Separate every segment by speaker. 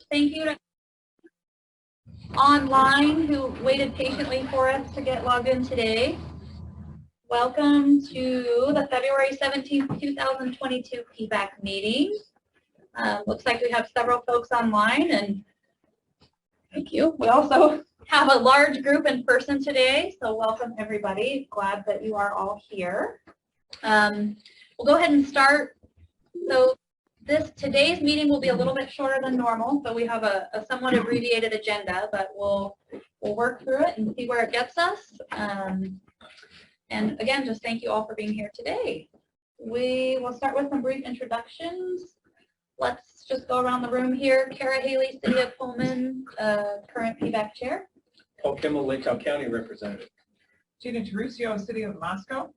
Speaker 1: Thank you to online who waited patiently for us to get logged in today. Welcome to the February 17th, 2022 PBAC meeting. Looks like we have several folks online, and thank you. We also have a large group in person today, so welcome everybody. Glad that you are all here. We'll go ahead and start. So today's meeting will be a little bit shorter than normal, so we have a somewhat abbreviated agenda, but we'll work through it and see where it gets us. And again, just thank you all for being here today. We will start with some brief introductions. Let's just go around the room here. Kara Haley, City of Pullman, current PBAC chair.
Speaker 2: Paul Kimmel, Lake Tahoe County representative.
Speaker 3: Gina Terusio, City of Moscow.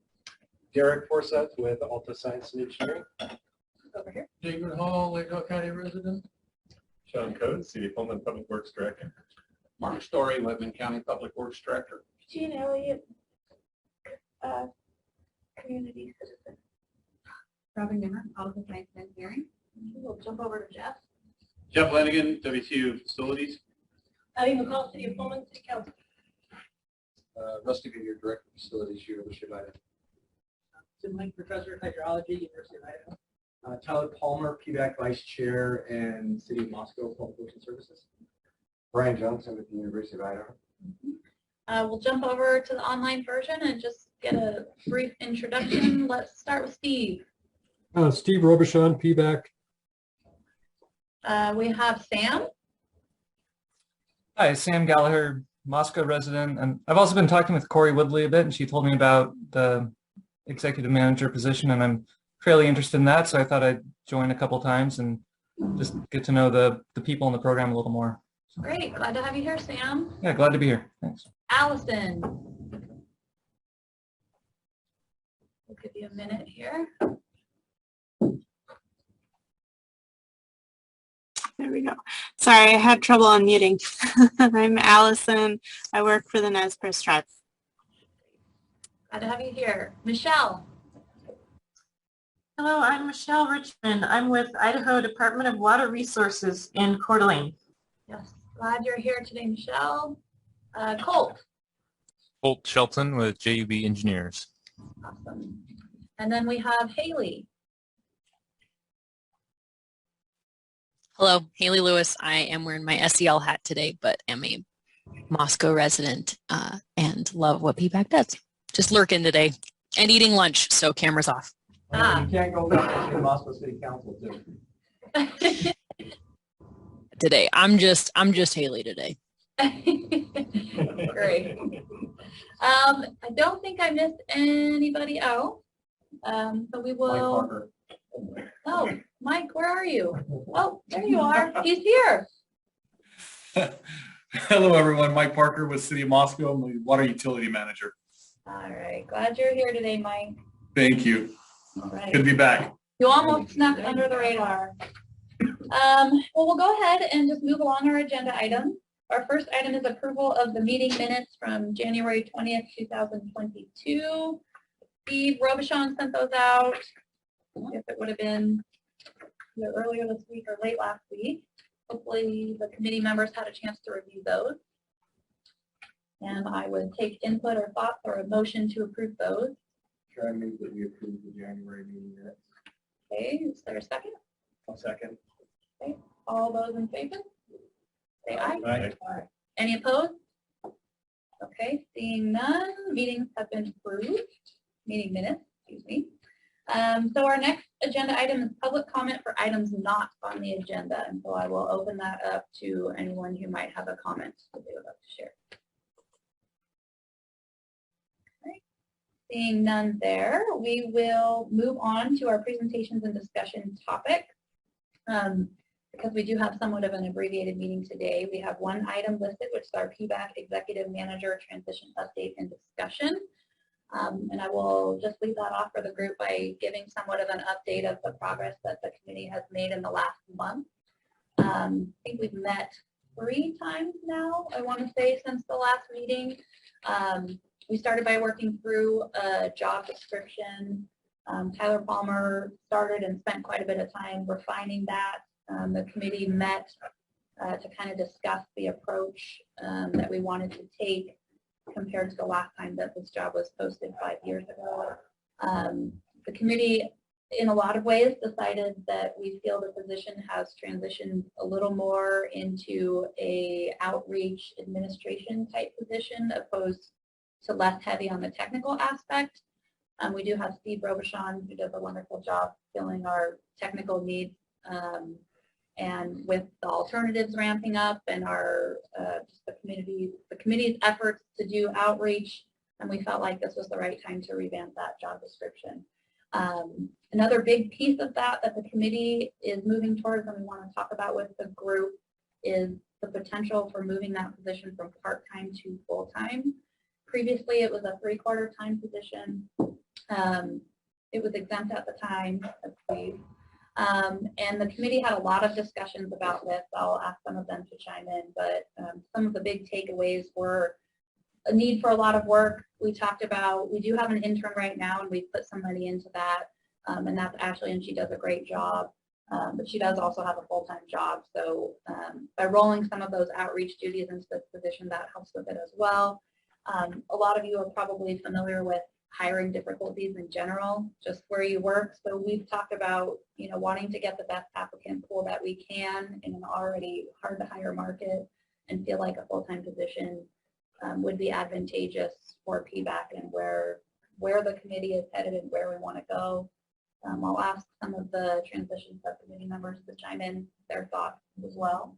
Speaker 2: Derek Forsyth with Alta Science and Engineering.
Speaker 1: Over here.
Speaker 4: David Hall, Lake Tahoe County resident.
Speaker 5: Sean Code, City of Pullman Public Works Director.
Speaker 4: Mark Story, Lebanon County Public Works Director.
Speaker 1: Jean Elliott, community citizen.
Speaker 6: Robin Nimmer, Alta Science and Engineering.
Speaker 1: We'll jump over to Jeff.
Speaker 5: Jeff Lanigan, WTU Facilities.
Speaker 1: Abby McCall, City of Pullman, City Council.
Speaker 4: Rusty Vineyard, Director of Facilities, University of Idaho.
Speaker 3: Tim Link, Professor of Hydrology, University of Idaho.
Speaker 2: Tyler Palmer, PBAC Vice Chair and City of Moscow Public Works and Services.
Speaker 7: Brian Johnson with the University of Idaho.
Speaker 1: We'll jump over to the online version and just get a brief introduction. Let's start with Steve.
Speaker 8: Steve Robichon, PBAC.
Speaker 1: We have Sam.
Speaker 9: Hi, Sam Gallagher, Moscow resident, and I've also been talking with Corey Woodley a bit, and she told me about the executive manager position, and I'm fairly interested in that, so I thought I'd join a couple times and just get to know the people in the program a little more.
Speaker 1: Great, glad to have you here, Sam.
Speaker 9: Yeah, glad to be here. Thanks.
Speaker 1: Allison. We'll give you a minute here.
Speaker 10: There we go. Sorry, I had trouble unmuting. I'm Allison. I work for the Nez Perce Tribe.
Speaker 1: Glad to have you here. Michelle.
Speaker 11: Hello, I'm Michelle Richmond. I'm with Idaho Department of Water Resources in Coeur d'Alene.
Speaker 1: Yes, glad you're here today, Michelle. Colt.
Speaker 12: Colt Shelton with JUB Engineers.
Speaker 1: Awesome. And then we have Haley.
Speaker 13: Hello, Haley Lewis. I am wearing my SEL hat today, but am a Moscow resident and love what PBAC does. Just lurking today and eating lunch, so camera's off.
Speaker 2: You can't go back to the Moscow City Council too.
Speaker 13: Today, I'm just Haley today.
Speaker 1: Great. I don't think I missed anybody else. So we will. Oh, Mike, where are you? Oh, there you are. He's here.
Speaker 14: Hello, everyone. Mike Parker with City of Moscow. I'm the Water Utility Manager.
Speaker 1: All right. Glad you're here today, Mike.
Speaker 14: Thank you.
Speaker 1: All right.
Speaker 14: Good to be back.
Speaker 1: You almost snuck under the radar. Well, we'll go ahead and just move along our agenda items. Our first item is approval of the meeting minutes from January 20th, 2022. Steve Robichon sent those out. If it would have been either earlier this week or late last week. Hopefully the committee members had a chance to review those. And I would take input or thoughts or a motion to approve those.
Speaker 2: Sure, I move that we approve the January meeting minutes.
Speaker 1: Okay, is there a second?
Speaker 2: I'll second.
Speaker 1: Okay, all those in favor? Say aye.
Speaker 2: Aye.
Speaker 1: Aye. Any opposed? Okay, seeing none, meetings have been approved. Meeting minutes, excuse me. So our next agenda item is public comment for items not on the agenda, and so I will open that up to anyone who might have a comment that they would like to share. Okay. Seeing none there, we will move on to our presentations and discussion topic. Because we do have somewhat of an abbreviated meeting today, we have one item listed, which is our PBAC Executive Manager Transition Update and Discussion. And I will just leave that off for the group by giving somewhat of an update of the progress that the committee has made in the last month. I think we've met 3 times now, I want to say, since the last meeting. We started by working through a job description. Tyler Palmer started and spent quite a bit of time refining that. The committee met to kind of discuss the approach that we wanted to take compared to the last time that this job was posted 5 years ago. The committee, in a lot of ways, decided that we feel the position has transitioned a little more into a outreach administration type position opposed to less heavy on the technical aspect. We do have Steve Robichon, who does a wonderful job filling our technical needs, and with the alternatives ramping up and our just the committee's efforts to do outreach, and we felt like this was the right time to revamp that job description. Another big piece of that the committee is moving towards and we want to talk about with the group is the potential for moving that position from part-time to full-time. Previously, it was a 3/4 time position. It was exempt at the time, I believe. And the committee had a lot of discussions about this. I'll ask some of them to chime in, but some of the big takeaways were a need for a lot of work. We talked about, we do have an intern right now and we put some money into that, and that's Ashley, and she does a great job, but she does also have a full-time job. So by rolling some of those outreach duties into this position, that helps with it as well. A lot of you are probably familiar with hiring difficulties in general, just where you work. So we've talked about, wanting to get the best applicant pool that we can in an already hard to hire market and feel like a full-time position would be advantageous for PBAC and where the committee is headed and where we want to go. I'll ask some of the transition subcommittee members to chime in their thoughts as well.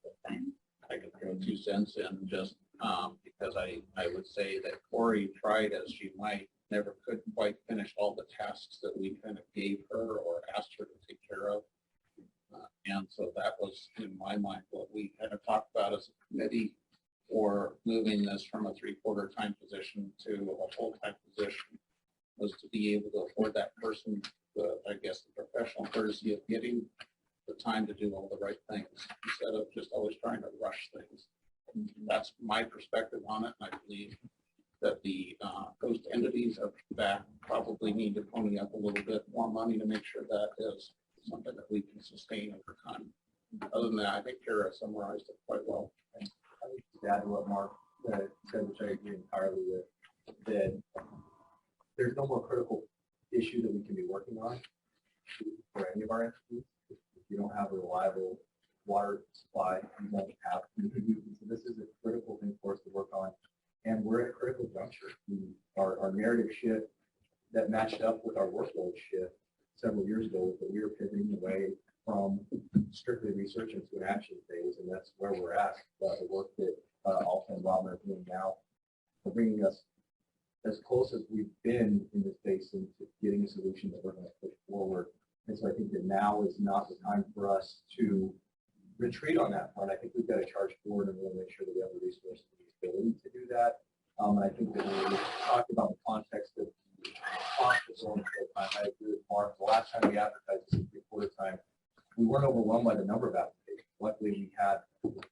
Speaker 1: This time.
Speaker 15: I could throw 2 cents in just because I would say that Corey tried as she might, never could quite finish all the tasks that we kind of gave her or asked her to take care of. And so that was, in my mind, what we had to talk about as a committee for moving this from a 3/4 time position to a full-time position, was to be able to afford that person the professional courtesy of getting the time to do all the right things instead of just always trying to rush things. That's my perspective on it, and I believe that the host entities of PBAC probably need to pony up a little bit more money to make sure that is something that we can sustain over time. Other than that, I think Kara summarized it quite well.
Speaker 2: I would just add to what Mark said, which I agree entirely with, that there's no more critical issue that we can be working on for any of our entities. If you don't have a reliable water supply, you won't have. So this is a critical thing for us to work on, and we're at a critical juncture. Our narrative shift that matched up with our workload shift several years ago was that we were pivoting away from strictly research into an action phase, and that's where we're at. The work that Alta and Robin are doing now, are bringing us as close as we've been in this basin to getting a solution that we're going to push forward. And so I think that now is not the time for us to retreat on that front. I think we've got to charge forward and really make sure that we have the resources and the ability to do that. And I think that when we talked about the context of the process on full-time, I agree with Mark. The last time we advertised this 3/4 time, we weren't overwhelmed by the number of applications. Luckily, we had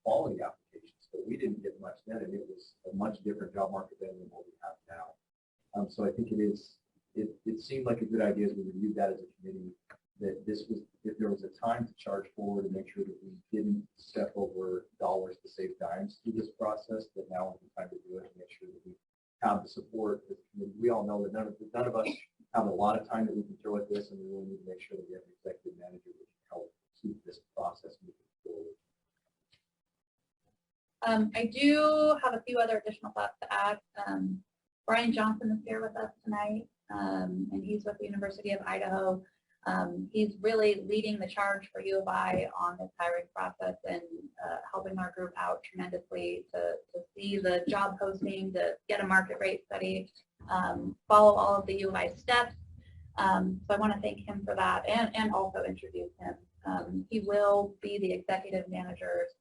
Speaker 2: quality applications, but we didn't get much then, and it was a much different job market then than what we have now. So I think it seemed like a good idea as we reviewed that as a committee, that if there was a time to charge forward and make sure that we didn't step over dollars to save dimes through this process, that now is the time to do it and make sure that we have the support. We all know that none of us have a lot of time that we can throw at this, and we really need to make sure that we have an executive manager that can help keep this process moving forward.
Speaker 1: I do have a few other additional thoughts to add. Brian Johnson is here with us tonight, and he's with the University of Idaho. He's really leading the charge for U of I on this hiring process and helping our group out tremendously to see the job posting, to get a market rate study, follow all of the U of I steps. So I want to thank him for that and also introduce him. He will be the executive manager's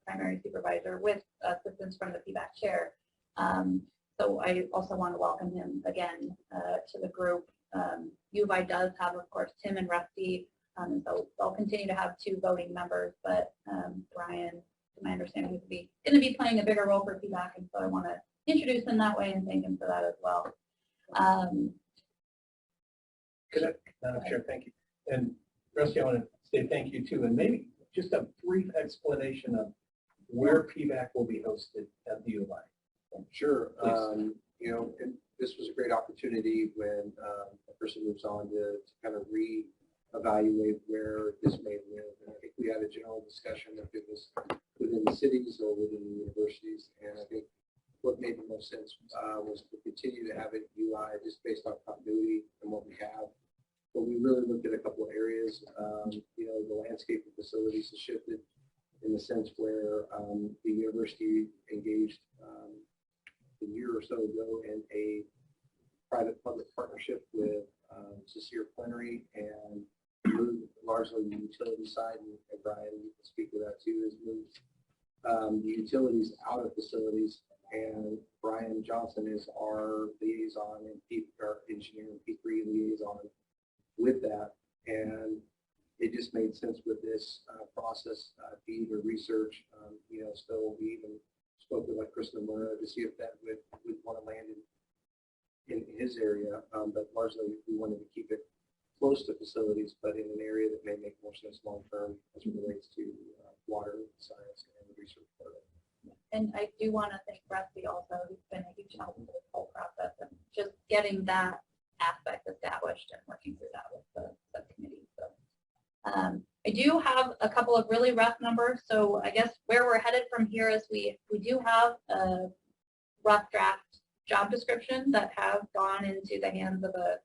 Speaker 1: primary supervisor with assistance from the PBAC chair. So I also want to welcome him again to the group. U of I does have, of course, Tim and Rusty, so they'll continue to have 2 voting members, but Brian, to my understanding, is going to be playing a bigger role for PBAC, and so I want to introduce him that way and thank him for that as well.
Speaker 2: Madam Chair, thank you. And Rusty, I want to say thank you too, and maybe just a brief explanation of where PBAC will be hosted at the U of I.
Speaker 4: Sure. You know, and this was a great opportunity when a person moves on to kind of reevaluate where this may live. And I think we had a general discussion if it was within the cities or within the universities. And I think what made the most sense was to continue to have it UI just based on continuity and what we have. But we really looked at a couple of areas. You know, the landscape of facilities has shifted in the sense where the university engaged a year or so ago in a private-public partnership with Cecile Plenary and moved largely the utility side, and Brian, you can speak to that too, has moved the utilities out of facilities, and Brian Johnson is our liaison and our engineer and P3 liaison with that, and it just made sense with this process to either research, you know, so we even spoke with like Chris Nomura to see if that would want to land in his area, but largely we wanted to keep it close to facilities, but in an area that may make more sense long term as it relates to water science and the research part of it.
Speaker 1: And I do want to thank Rusty also, who's been a huge help in this whole process and just getting that aspect established and working through that with the subcommittee. So I do have a couple of really rough numbers. So I guess where we're headed from here is we do have a rough draft job description that have gone into the hands of a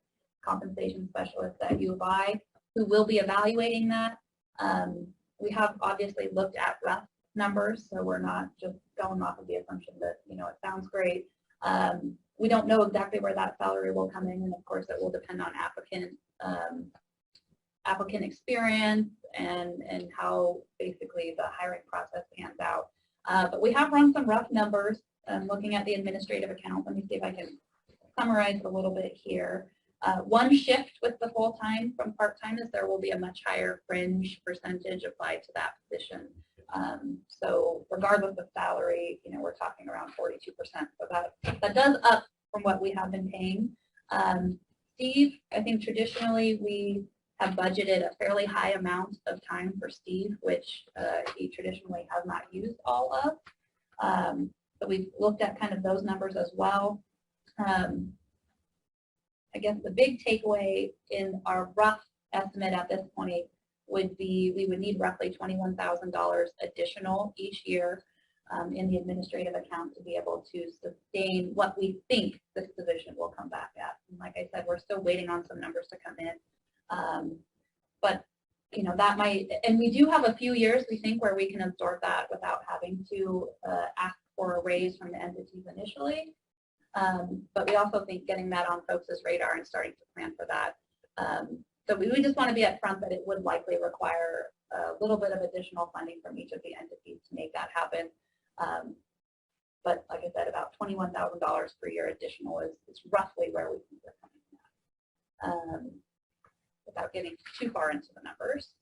Speaker 1: compensation specialist at U of I who will be evaluating that. We have obviously looked at rough numbers, so we're not just going off of the assumption that, you know, it sounds great. We don't know exactly where that salary will come in, and of course it will depend on applicant experience and how basically the hiring process pans out. But we have run some rough numbers. Looking at the administrative account, let me see if I can summarize a little bit here. One shift with the full-time from part-time is there will be a much higher fringe percentage applied to that position. So regardless of salary, you know, we're talking around 42%. So that does up from what we have been paying. Steve, I think traditionally we have budgeted a fairly high amount of time for Steve, which he traditionally has not used all of. But we've looked at kind of those numbers as well. I guess the big takeaway in our rough estimate at this point would be we would need roughly $21,000 additional each year in the administrative account to be able to sustain what we think this position will come back at. And like I said, we're still waiting on some numbers to come in. But you know, that might, and we do have a few years we think where we can absorb that without having to ask for a raise from the entities initially. But we also think getting that on folks' radar and starting to plan for that. So we just want to be upfront that it would likely require a little bit of additional funding from each of the entities to make that happen. But like I said, about $21,000 per year additional is roughly where we think we're coming from, without getting too far into the numbers.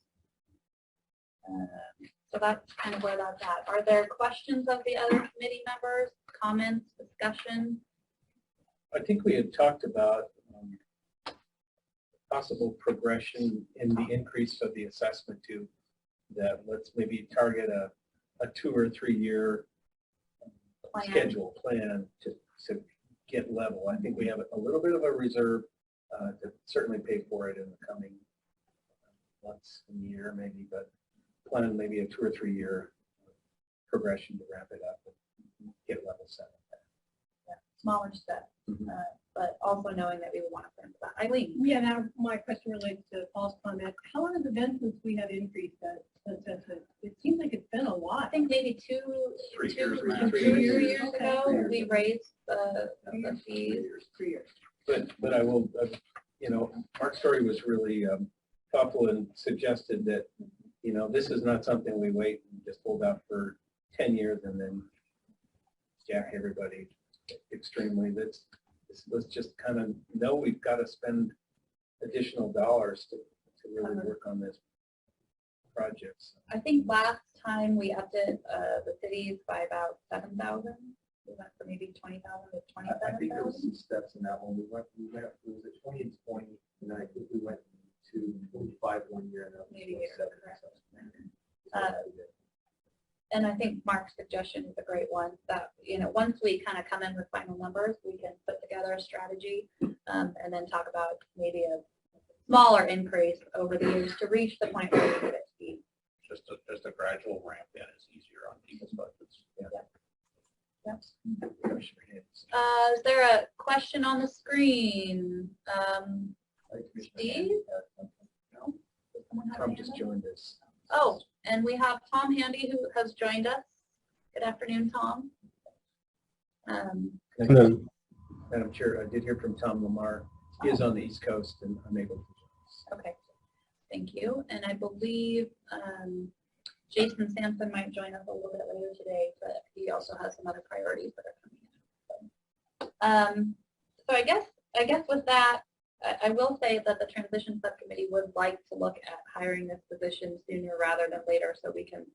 Speaker 1: So that's kind of where that's at. Are there questions of the other committee members, comments, discussion?
Speaker 2: I think we had talked about possible progression in the increase of the assessment to that. Let's maybe target a 2 or 3 year schedule plan to get level. I think we have a little bit of a reserve to certainly pay for it in the coming months and year maybe, but plan maybe a 2 or 3 year progression to wrap it up and get level set.
Speaker 1: Yeah, smaller steps, but also knowing that we would want to plan for that. Eileen?
Speaker 6: Yeah, now my question relates to Paul's comment. How long has it been since we have increased that assessment? It seems like it's been a lot.
Speaker 1: I think maybe 2 years ago we raised the fees.
Speaker 6: 3 years.
Speaker 2: But I will, you know, Mark's story was really thoughtful and suggested that, you know, this is not something we wait and just hold out for 10 years and then jack everybody extremely. Let's just kind of know we've got to spend additional dollars to really work on this project. So.
Speaker 1: I think last time we upped it, the cities by about 7,000. We went from maybe 20,000 to 27,000.
Speaker 2: I think there was some steps in that one. We went it was at 20 and 20, and I think we went to 25 1 year and
Speaker 1: maybe
Speaker 2: 7.
Speaker 1: And I think Mark's suggestion is a great one, that, you know, once we kind of come in with final numbers, we can put together a strategy and then talk about maybe a smaller increase over the years to reach the point where we get it speed.
Speaker 15: Just a gradual ramp in is easier on people's budgets.
Speaker 1: Yep. Is there a question on the screen? Steve? No? Does someone have a
Speaker 2: Tom
Speaker 1: hand
Speaker 2: just
Speaker 1: up?
Speaker 2: joined us.
Speaker 1: Oh, and we have Tom Handy who has joined us. Good afternoon, Tom.
Speaker 2: Hello. Madam Chair, I did hear from Tom Lamar. He is on the East Coast and unable to join us.
Speaker 1: Okay, thank you. And I believe Jason Sampson might join us a little bit later today, but he also has some other priorities that are coming in. So I guess with that, I will say that the transition subcommittee would like to look at hiring this position sooner rather than later so we can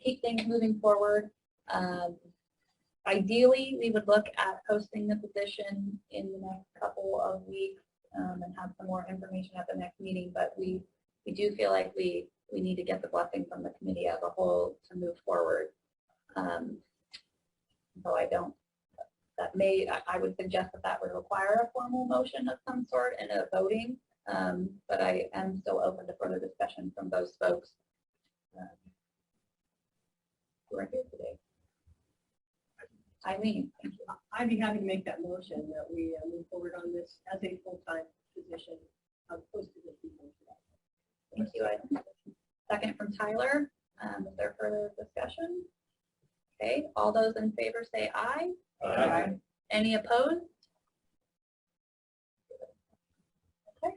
Speaker 1: keep things moving forward. Ideally, we would look at posting the position in the next couple of weeks and have some more information at the next meeting, but we do feel like we need to get the blessing from the committee as a whole to move forward. So I would suggest that would require a formal motion of some sort and a voting, but I am still open to further discussion from those folks who are here today. Eileen, thank you.
Speaker 6: I'd be happy to make that motion that we move forward on this as a full-time position. Posted as people.
Speaker 1: Thank you, Eileen. Second from Tyler. Is there further discussion? Okay, all those in favor say aye.
Speaker 2: Aye.
Speaker 1: Any opposed? Okay.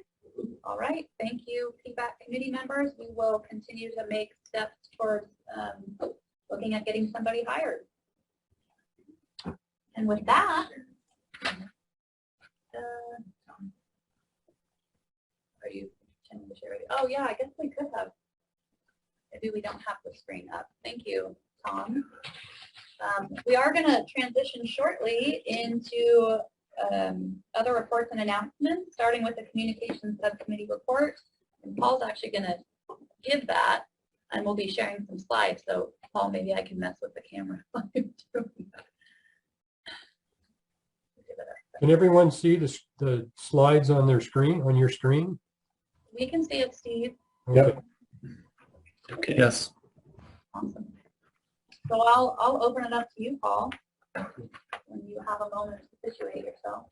Speaker 1: All right. Thank you, PBAC committee members. We will continue to make steps towards looking at getting somebody hired. And with that, are you intending to share it? Oh yeah, I guess we could have. Maybe we don't have the screen up. Thank you, Tom. We are going to transition shortly into other reports and announcements, starting with the communications subcommittee report. And Paul's actually going to give that, and we'll be sharing some slides. So, Paul, maybe I can mess with the camera while you're doing that.
Speaker 8: Can everyone see the slides on their screen, on your screen?
Speaker 1: We can see it, Steve.
Speaker 8: Yep.
Speaker 2: Okay.
Speaker 8: Yes.
Speaker 1: Awesome. So I'll open it up to you, Paul, when you have a moment to situate yourself.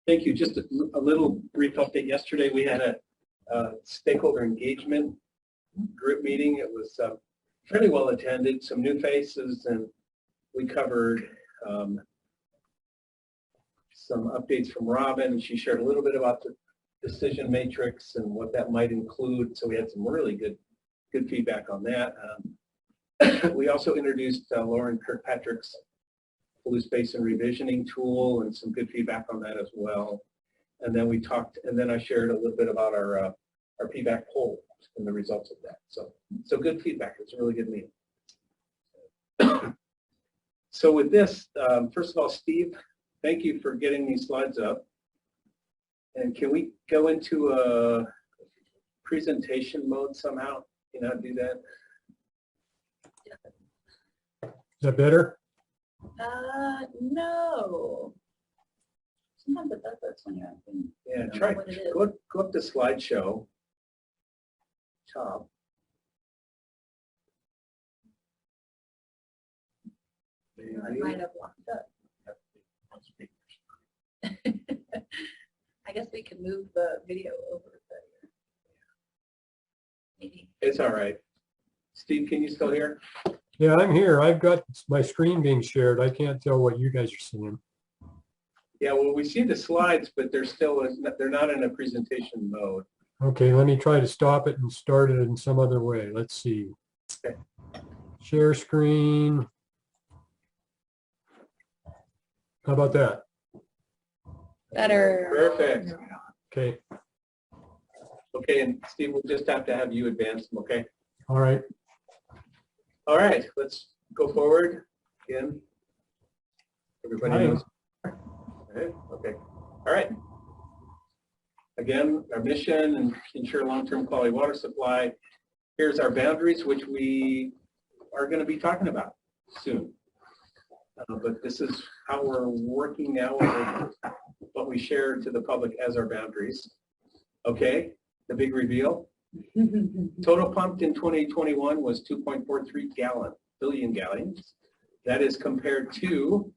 Speaker 2: Thank you. Just a little brief update. Yesterday we had a stakeholder engagement group meeting. It was fairly well attended, some new faces, and we covered some updates from Robin. She shared a little bit about the decision matrix and what that might include. So we had some really good feedback on that. We also introduced Lauren Kirkpatrick's Blue Space and Revisioning tool and some good feedback on that as well. And then we talked, and then I shared a little bit about our PBAC poll and the results of that. So good feedback. It's a really good meeting. So with this, first of all, Steve, thank you for getting these slides up. And can we go into a presentation mode somehow? Can I do that?
Speaker 8: Is that better?
Speaker 1: No. Sometimes it does this when you're asking.
Speaker 2: Yeah, try. Go up to slideshow. Top.
Speaker 1: I might have locked up. I guess we can move the video over. Maybe.
Speaker 2: It's all right. Steve, can you still hear?
Speaker 8: Yeah, I'm here. I've got my screen being shared. I can't tell what you guys are seeing.
Speaker 2: Yeah, well, we see the slides, but they're not in a presentation mode.
Speaker 8: Okay, let me try to stop it and start it in some other way. Let's see.
Speaker 2: Okay.
Speaker 8: Share screen. How about that?
Speaker 1: Better.
Speaker 2: Perfect.
Speaker 8: Okay.
Speaker 2: Okay, and Steve, we'll just have to have you advance them, okay?
Speaker 8: All right.
Speaker 2: All right, let's go forward again. Everybody knows. Okay. All right. Again, our mission and ensure long-term quality water supply.
Speaker 16: Here's our boundaries, which we are going to be talking about soon. But this is how we're working now with what we share to the public as our boundaries. Okay, the big reveal. Total pumped in 2021 was 2.43 billion gallons. That is compared to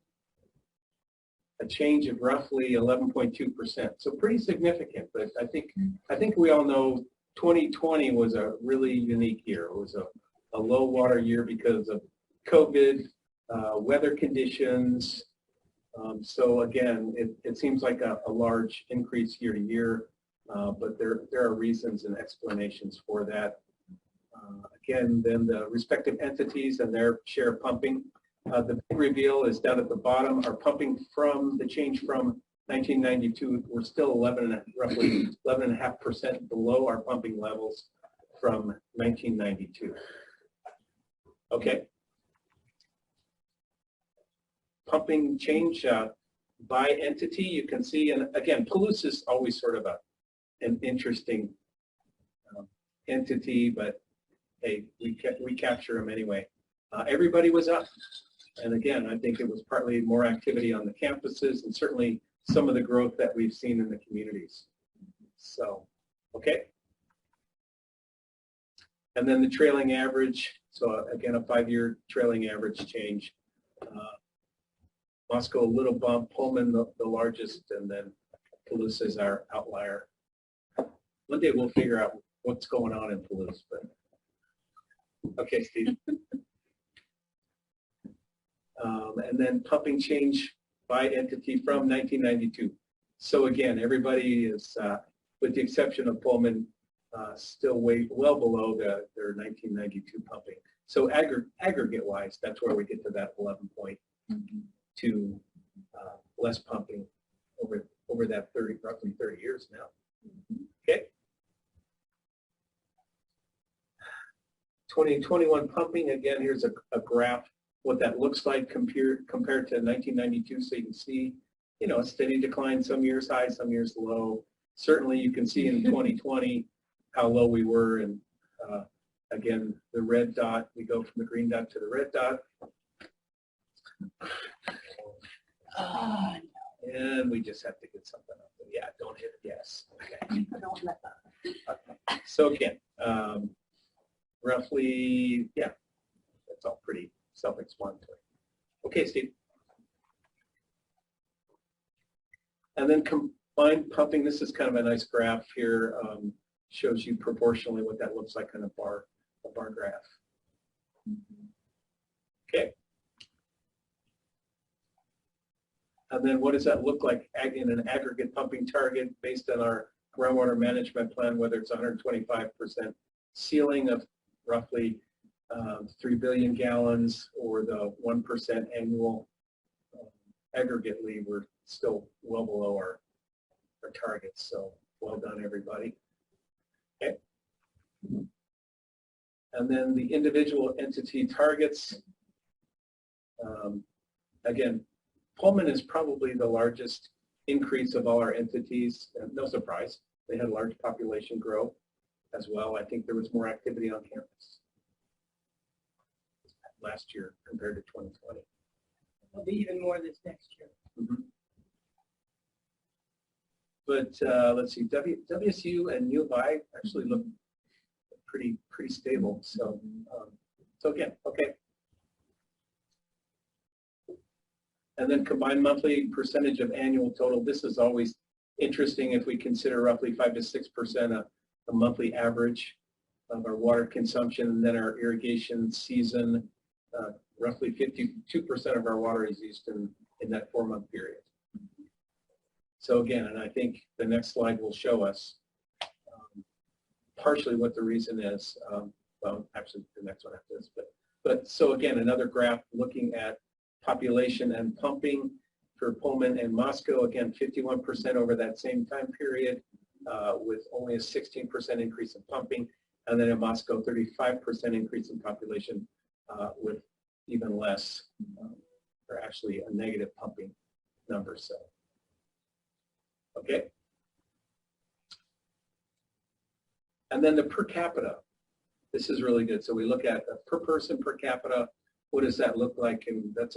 Speaker 16: a change of roughly 11.2%. So pretty significant, but I think we all know 2020 was a really unique year. It was a low water year because of COVID, weather conditions. So again, it seems like a large increase year to year, but there are reasons and explanations for that. Again, then the respective entities and their share of pumping. The big reveal is down at the bottom. Our pumping from the change from 1992, we're still roughly 11.5% below our pumping levels from 1992. Okay. Pumping change by entity, you can see, and again, Palouse is always sort of an interesting entity, but hey, we capture them anyway. Everybody was up. And again, I think it was partly more activity on the campuses and certainly some of the growth that we've seen in the communities. So, okay. And then the trailing average. So again, a 5-year trailing average change. Moscow, a little bump, Pullman, the largest, and then Palouse is our outlier. One day we'll figure out what's going on in Palouse, but okay, Steve. And then pumping change by entity from 1992. So again, everybody is, with the exception of Pullman, still well below their 1992 pumping. So aggregate-wise, that's where we get to that 11.2 less pumping over that roughly 30 years now. Okay. 2021 pumping, again, here's a graph, what that looks like compared to 1992. So you can see, you know, a steady decline, some years high, some years low. Certainly you can see in 2020 how low we were. And again, the red dot, we go from the green dot to the red dot. And we just have to get something up. Yeah, don't hit yes. Okay. Okay. So again, roughly, yeah, that's all pretty self-explanatory. Okay, Steve. And then combined pumping, this is kind of a nice graph here, shows you proportionally what that looks like on a bar graph. Okay. And then what does that look like in an aggregate pumping target based on our groundwater management plan, whether it's 125% ceiling of roughly 3 billion gallons or the 1% annual aggregately, we're still well below our targets. So well done, everybody. Okay. And then the individual entity targets. Again, Pullman is probably the largest increase of all our entities. No surprise, they had large population growth as well. I think there was more activity on campus last year compared to 2020.
Speaker 6: There'll be even more this next year.
Speaker 16: Mm-hmm. But let's see, WSU and U of I actually look pretty stable. So, so again, okay. And then combined monthly percentage of annual total. This is always interesting if we consider roughly 5 to 6% a monthly average of our water consumption, and then our irrigation season, roughly 52% of our water is used in that 4-month period. So again, and I think the next slide will show us partially what the reason is. Well, actually the next one after this, but so again, another graph looking at population and pumping for Pullman and Moscow, again, 51% over that same time period with only a 16% increase in pumping. And then in Moscow, 35% increase in population with even less, or actually a negative pumping number. So, okay. And then the per capita. this is really good. So we look at per person per capita. What does that look like? And that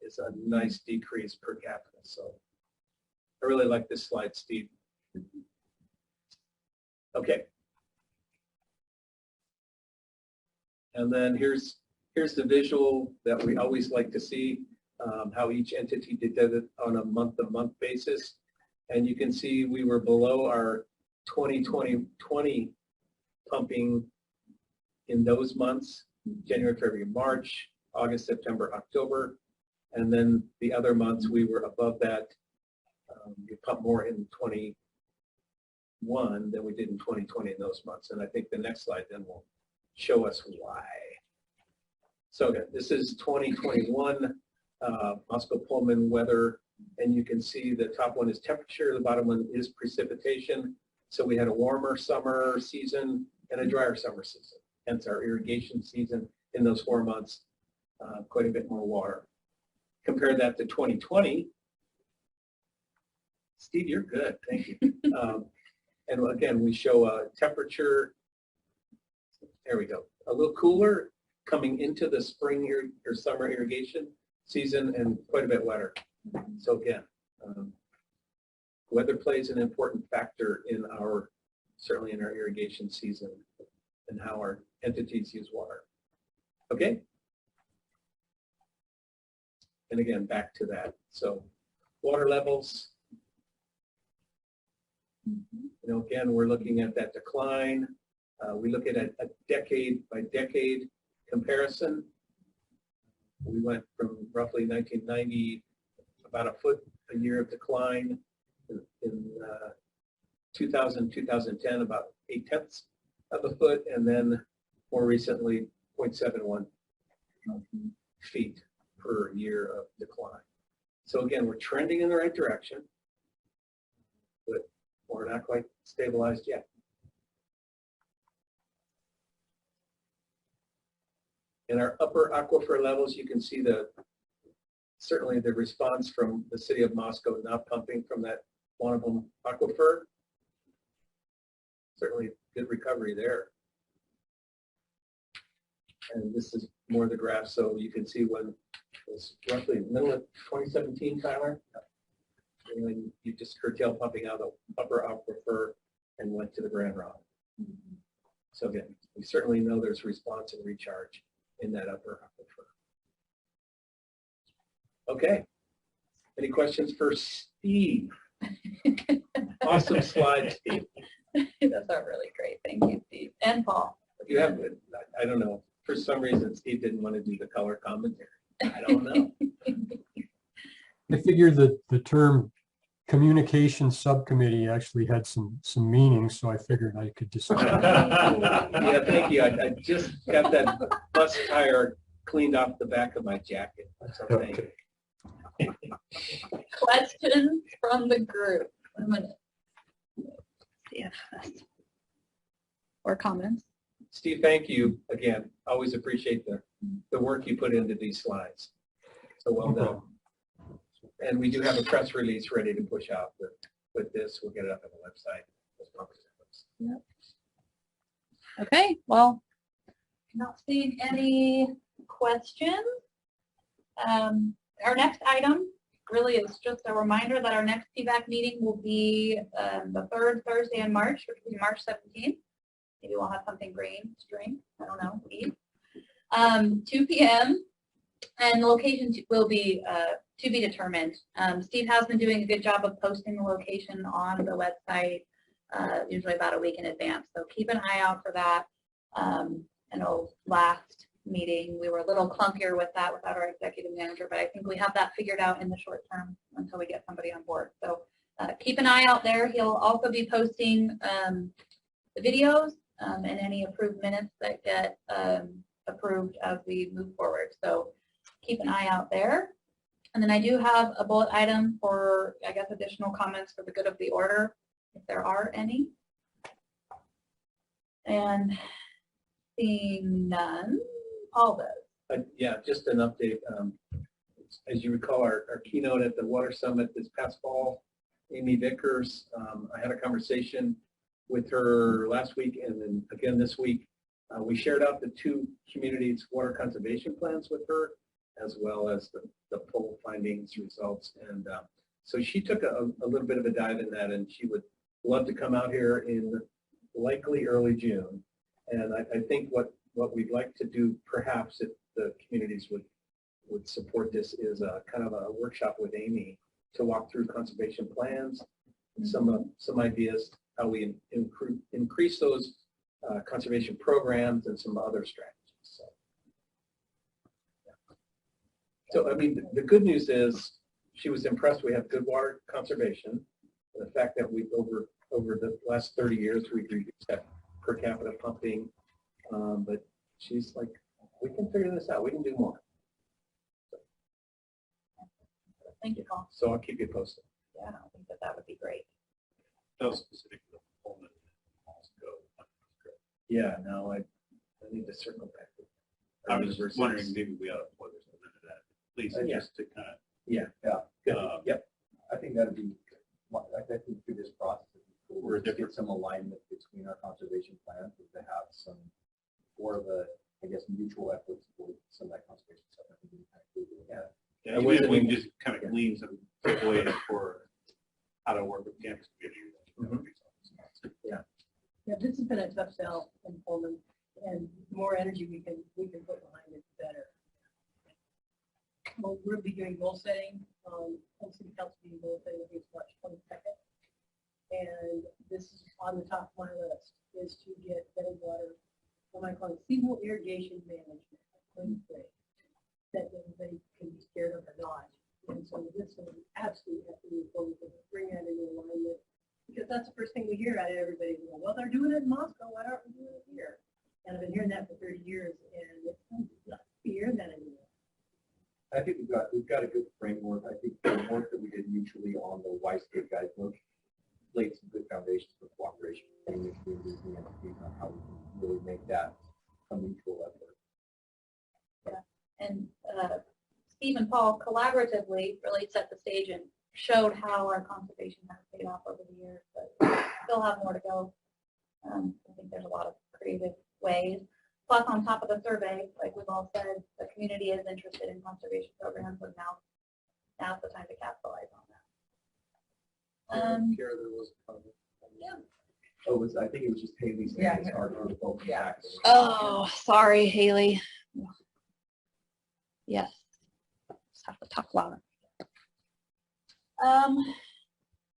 Speaker 16: is a nice decrease per capita. So I really like this slide, Steve. Okay. And then here's the visual that we always like to see, how each entity did it on a month-to-month basis. And you can see we were below our 2020 pumping in those months, January, February, March, August, September, October. And then the other months we were above that. We pumped more in 21 than we did in 2020 in those months. And I think the next slide then will show us why. So again, this is 2021 Moscow-Pullman weather, and you can see the top one is temperature, the bottom one is precipitation. So we had a warmer summer season and a drier summer season, hence our irrigation season in those 4 months, quite a bit more water. Compare that to 2020. Steve, you're good, thank you. And again, we show a temperature, there we go, a little cooler coming into the spring or summer irrigation season and quite a bit wetter. So again, weather plays an important factor in certainly in our irrigation season and how our entities use water. Okay? And again, back to that. So water levels, again, we're looking at that decline. We look at a decade by decade comparison. We went from roughly 1990, about a foot a year of decline. In 2000, 2010, about 0.8 of a foot, and then more recently, 0.71 feet per year of decline. So again, we're trending in the right direction, but we're not quite stabilized yet. In our upper aquifer levels, you can see certainly the response from the city of Moscow not pumping from that Wanabum aquifer. Certainly good recovery there. And this is more of the graph, so you can see when it was roughly middle of 2017, Tyler, when you just curtailed pumping out of the upper aquifer and went to the Grand Rock. So again, we certainly know there's response and recharge in that upper aquifer. Okay. Any questions for Steve? Awesome slide, Steve.
Speaker 1: Those are really great. Thank you, Steve. And Paul.
Speaker 16: You have, I don't know, for some reason Steve didn't want to do the color commentary. I don't know.
Speaker 8: I figured that the term communication subcommittee actually had some meaning, so I figured I could just.
Speaker 16: Yeah, thank you. I just got that bus tire cleaned off the back of my jacket. That's okay.
Speaker 1: Questions from the group? I'm gonna see if or comments.
Speaker 16: Steve, thank you again. Always appreciate the work you put into these slides. So well done. And we do have a press release ready to push out with this. We'll get it up on the website.
Speaker 1: Yep. Okay, well, not seeing any questions. Our next item really is just a reminder that our next PBAC meeting will be the third Thursday in March, which will be March 17th. Maybe we'll have something green to drink. I don't know, eat. 2 p.m. And the location will be to be determined. Steve has been doing a good job of posting the location on the website, usually about a week in advance. So keep an eye out for that. And our last meeting, we were a little clunkier with that without our executive manager, but I think we have that figured out in the short term until we get somebody on board. So keep an eye out there. He'll also be posting the videos and any approved minutes that get approved as we move forward. So keep an eye out there. And then I do have a bullet item for, I guess, additional comments for the good of the order, if there are any. And seeing none, all those.
Speaker 16: Yeah, just an update. As you recall, our keynote at the Water Summit this past fall, Amy Vickers, I had a conversation with her last week and then again this week. We shared out the 2 communities water conservation plans with her, as well as the poll findings, results. And so she took a little bit of a dive in that, and she would love to come out here in likely early June. And I think what we'd like to do, perhaps if the communities would support this, is a kind of a workshop with Amy to walk through conservation plans, some ideas how we increase those conservation programs and some other strategies. So I mean, the good news is she was impressed we have good water conservation. The fact that we over the last 30 years we've reduced that per capita pumping, but she's like, we can figure this out. We can do more.
Speaker 1: Thank you, Paul.
Speaker 16: So I'll keep you posted.
Speaker 1: Yeah, I think that would be great.
Speaker 5: That was specific to the Pullman.
Speaker 16: Yeah, no, I need to circle back.
Speaker 5: I was just wondering, maybe we ought to plug this into that, please, just to kind of.
Speaker 16: Yeah.
Speaker 2: Yep. I think that'd be, I think through this process, we're to get some alignment between our conservation plans and to have some more of a, I guess, mutual efforts for some of that conservation stuff. I think we can kind of do that.
Speaker 5: Yeah, we can just kind of glean some takeaways for how to work with campus community.
Speaker 6: Yeah, this has been a tough sell in Pullman, and the more energy we can put behind it, the better. Well, we'll be doing goal setting, city council meeting goal setting, I think it's March 22nd. And this is on the top of my list, is to get better water, what I call it seasonal irrigation management, that everybody can be scared of or not. And so this will absolutely have to move forward to bring that into alignment. Because that's the first thing we hear out of everybody. Well, they're doing it in Moscow. Why aren't we doing it here? And I've been hearing that for 30 years, and it's not to hear that anymore.
Speaker 2: I think we've got a good framework. I think the work that we did mutually on the Y-State guidebook laid some good foundations for cooperation between the communities and entities on how we can really make that a mutual effort.
Speaker 1: Yeah, and Steve and Paul collaboratively really set the stage and showed how our conservation has paid off over the years, but still have more to go. I think there's a lot of creative ways. Plus, on top of the survey, like we've all said, the community is interested in conservation programs, and now's the time to capitalize on that.
Speaker 4: Kara, there was a comment.
Speaker 1: Yeah.
Speaker 2: Oh, I think it was just Haley saying it's hard to focus back.
Speaker 1: Oh, sorry, Haley. Yes. Just have to talk louder.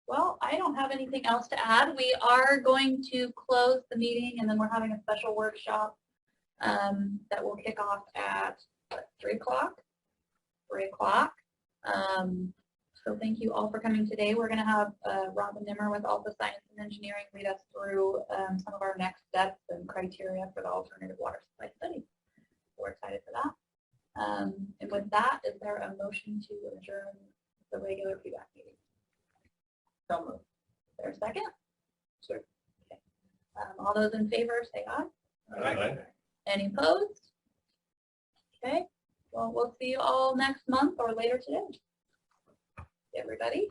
Speaker 1: Well, I don't have anything else to add. We are going to close the meeting, and then we're having a special workshop that will kick off at 3 o'clock. 3 o'clock. So thank you all for coming today. We're going to have Robin Nimmer with Alpha Science and Engineering lead us through some of our next steps and criteria for the alternative water supply study. We're excited for that. And with that, is there a motion to adjourn the regular PBAC meeting? So moved. Is there a second?
Speaker 4: Second.
Speaker 1: Okay. All those in favor say aye.
Speaker 5: Aye.
Speaker 1: Any opposed? Okay. Well, we'll see you all next month or later today. Everybody.